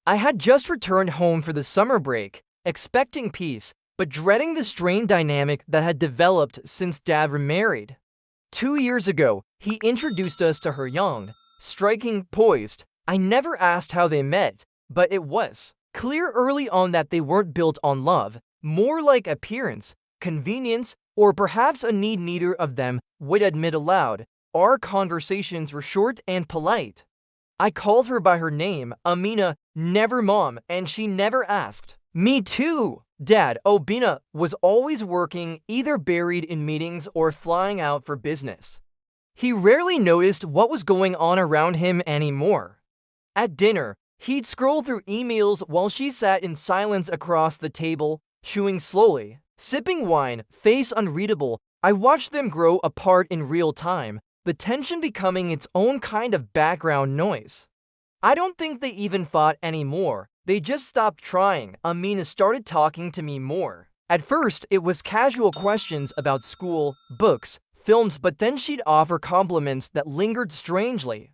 I had just returned home for the summer break, expecting peace, but dreading the strained dynamic that had developed since Dad remarried. 2 years ago, he introduced us to her young, striking, poised. I never asked how they met, but it was clear early on that they weren't built on love, more like appearance, convenience, or perhaps a need neither of them would admit aloud. Our conversations were short and polite. I called her by her name, Amina, never mom, and she never asked. Me too! Dad, Obina, was always working, either buried in meetings or flying out for business. He rarely noticed what was going on around him anymore. At dinner, he'd scroll through emails while she sat in silence across the table, chewing slowly, sipping wine, face unreadable. I watched them grow apart in real time, the tension becoming its own kind of background noise. I don't think they even fought anymore. They just stopped trying. Amina started talking to me more. At first, it was casual questions about school, books, films, but then she'd offer compliments that lingered strangely.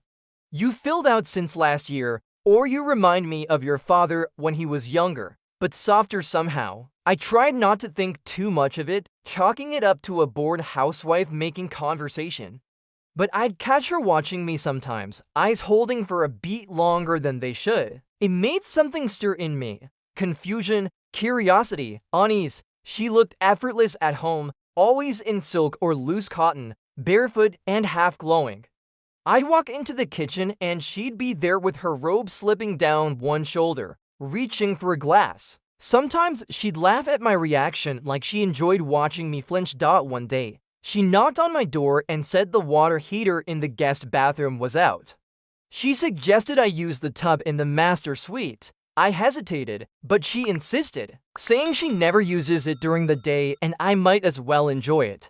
You filled out since last year, or you remind me of your father when he was younger, but softer somehow. I tried not to think too much of it, chalking it up to a bored housewife making conversation. But I'd catch her watching me sometimes, eyes holding for a beat longer than they should. It made something stir in me. Confusion, curiosity, unease. She looked effortless at home, always in silk or loose cotton, barefoot and half glowing. I'd walk into the kitchen and she'd be there with her robe slipping down one shoulder, reaching for a glass. Sometimes she'd laugh at my reaction like she enjoyed watching me flinch. One day, she knocked on my door and said the water heater in the guest bathroom was out. She suggested I use the tub in the master suite. I hesitated, but she insisted, saying she never uses it during the day and I might as well enjoy it.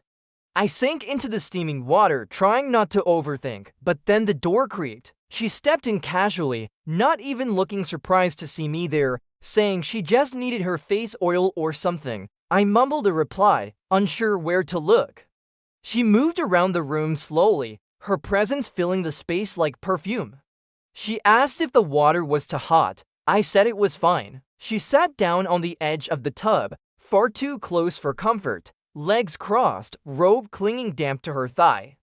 I sank into the steaming water, trying not to overthink, but then the door creaked. She stepped in casually, not even looking surprised to see me there, saying she just needed her face oil or something. I mumbled a reply, unsure where to look. She moved around the room slowly, her presence filling the space like perfume. She asked if the water was too hot. I said it was fine. She sat down on the edge of the tub, far too close for comfort, legs crossed, robe clinging damp to her thigh.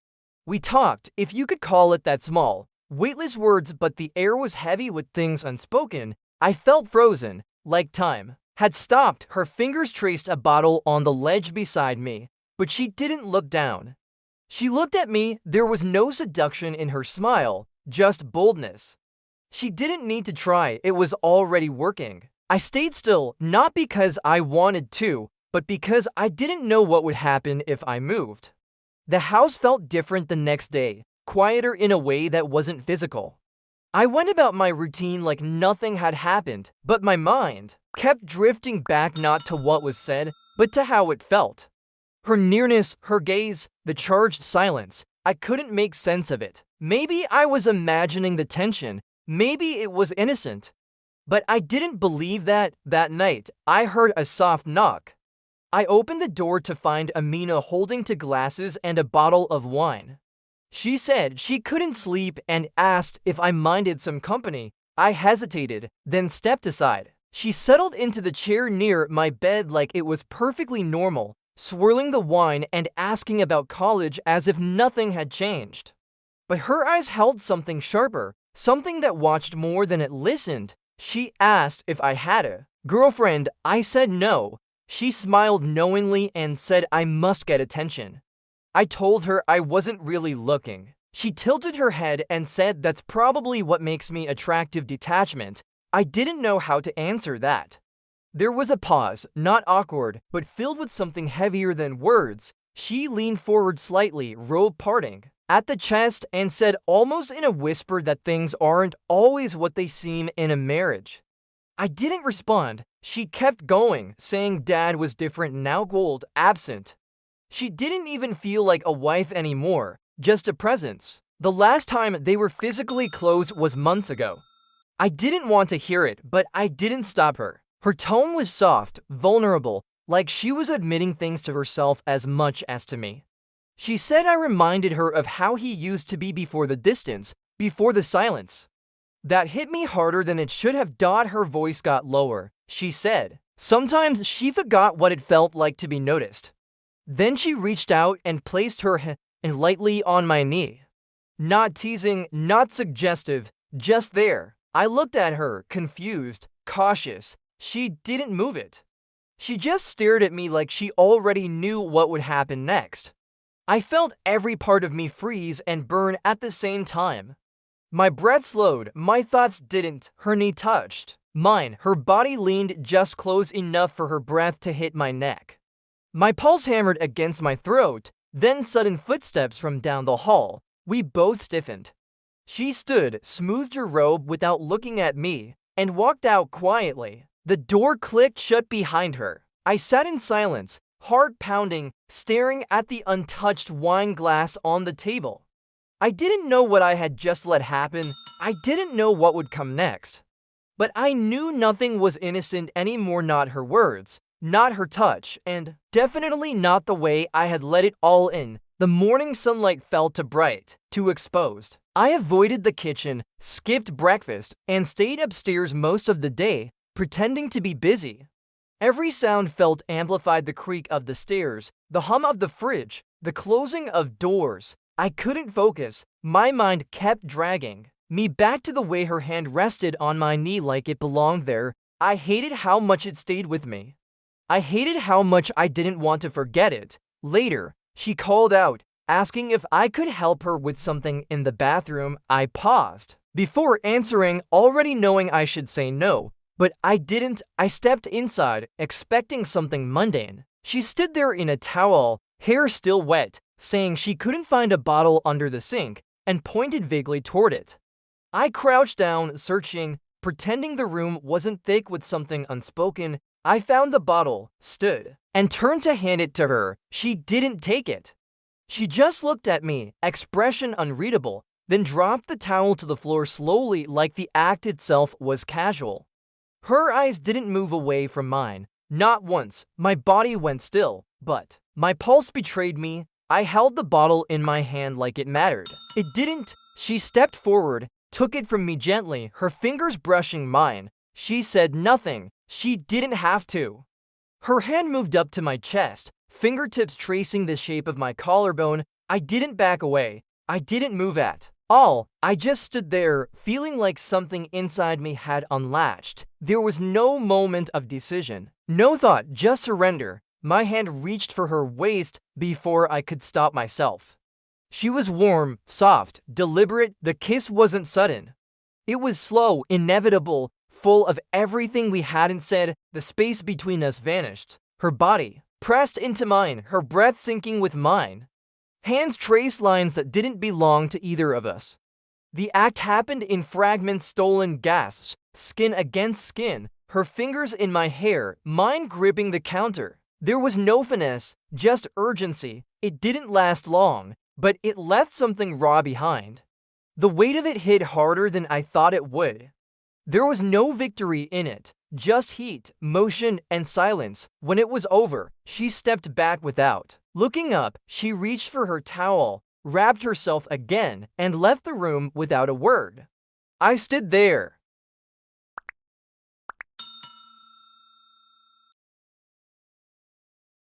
We talked, if you could call it that, small, weightless words, but the air was heavy with things unspoken. I felt frozen, like time had stopped. Her fingers traced a bottle on the ledge beside me, but she didn't look down. She looked at me. There was no seduction in her smile, just boldness. She didn't need to try, it was already working. I stayed still, not because I wanted to, but because I didn't know what would happen if I moved. The house felt different the next day, quieter in a way that wasn't physical. I went about my routine like nothing had happened, but my mind kept drifting back not to what was said, but to how it felt. Her nearness, her gaze, the charged silence, I couldn't make sense of it. Maybe I was imagining the tension, maybe it was innocent. But I didn't believe that. That night, I heard a soft knock. I opened the door to find Amina holding two glasses and a bottle of wine. She said she couldn't sleep and asked if I minded some company. I hesitated, then stepped aside. She settled into the chair near my bed like it was perfectly normal, swirling the wine and asking about college as if nothing had changed. But her eyes held something sharper, something that watched more than it listened. She asked if I had a girlfriend. I said no. She smiled knowingly and said I must get attention. I told her I wasn't really looking. She tilted her head and said that's probably what makes me attractive. Detachment. I didn't know how to answer that. There was a pause, not awkward, but filled with something heavier than words. She leaned forward slightly, robe parting at the chest, and said almost in a whisper that things aren't always what they seem in a marriage. I didn't respond. She kept going, saying Dad was different now, cold, absent. She didn't even feel like a wife anymore, just a presence. The last time they were physically close was months ago. I didn't want to hear it, but I didn't stop her. Her tone was soft, vulnerable, like she was admitting things to herself as much as to me. She said I reminded her of how he used to be before the distance, before the silence. That hit me harder than it should have. Her voice got lower. She said, sometimes she forgot what it felt like to be noticed. Then she reached out and placed her hand lightly on my knee. Not teasing, not suggestive, just there. I looked at her, confused, cautious. She didn't move it. She just stared at me like she already knew what would happen next. I felt every part of me freeze and burn at the same time. My breath slowed, my thoughts didn't. Her knee touched mine, her body leaned just close enough for her breath to hit my neck. My pulse hammered against my throat, then sudden footsteps from down the hall. We both stiffened. She stood, smoothed her robe without looking at me, and walked out quietly. The door clicked shut behind her. I sat in silence, heart pounding, staring at the untouched wine glass on the table. I didn't know what I had just let happen. I didn't know what would come next. But I knew nothing was innocent anymore, not her words, not her touch, and definitely not the way I had let it all in. The morning sunlight felt too bright, too exposed. I avoided the kitchen, skipped breakfast, and stayed upstairs most of the day, pretending to be busy. Every sound felt amplified: the creak of the stairs, the hum of the fridge, the closing of doors. I couldn't focus. My mind kept dragging me back to the way her hand rested on my knee like it belonged there. I hated how much it stayed with me. I hated how much I didn't want to forget it. Later, she called out, asking if I could help her with something in the bathroom. I paused before answering, already knowing I should say no, but I didn't. I stepped inside, expecting something mundane. She stood there in a towel, hair still wet, saying she couldn't find a bottle under the sink, and pointed vaguely toward it. I crouched down, searching, pretending the room wasn't thick with something unspoken. I found the bottle, stood, and turned to hand it to her. She didn't take it. She just looked at me, expression unreadable, then dropped the towel to the floor slowly, like the act itself was casual. Her eyes didn't move away from mine, not once. My body went still, but my pulse betrayed me. I held the bottle in my hand like it mattered. It didn't. She stepped forward, took it from me gently, her fingers brushing mine. She said nothing. She didn't have to. Her hand moved up to my chest, fingertips tracing the shape of my collarbone. I didn't back away. I didn't move at all. I just stood there, feeling like something inside me had unlatched. There was no moment of decision, no thought, just surrender. My hand reached for her waist before I could stop myself. She was warm, soft, deliberate. The kiss wasn't sudden. It was slow, inevitable, full of everything we hadn't said. The space between us vanished. Her body pressed into mine, her breath syncing with mine. Hands traced lines that didn't belong to either of us. The act happened in fragments, stolen gasps, skin against skin, her fingers in my hair, mine gripping the counter. There was no finesse, just urgency. It didn't last long, but it left something raw behind. The weight of it hit harder than I thought it would. There was no victory in it, just heat, motion, and silence. When it was over, she stepped back without looking up. She reached for her towel, wrapped herself again, and left the room without a word. I stood there,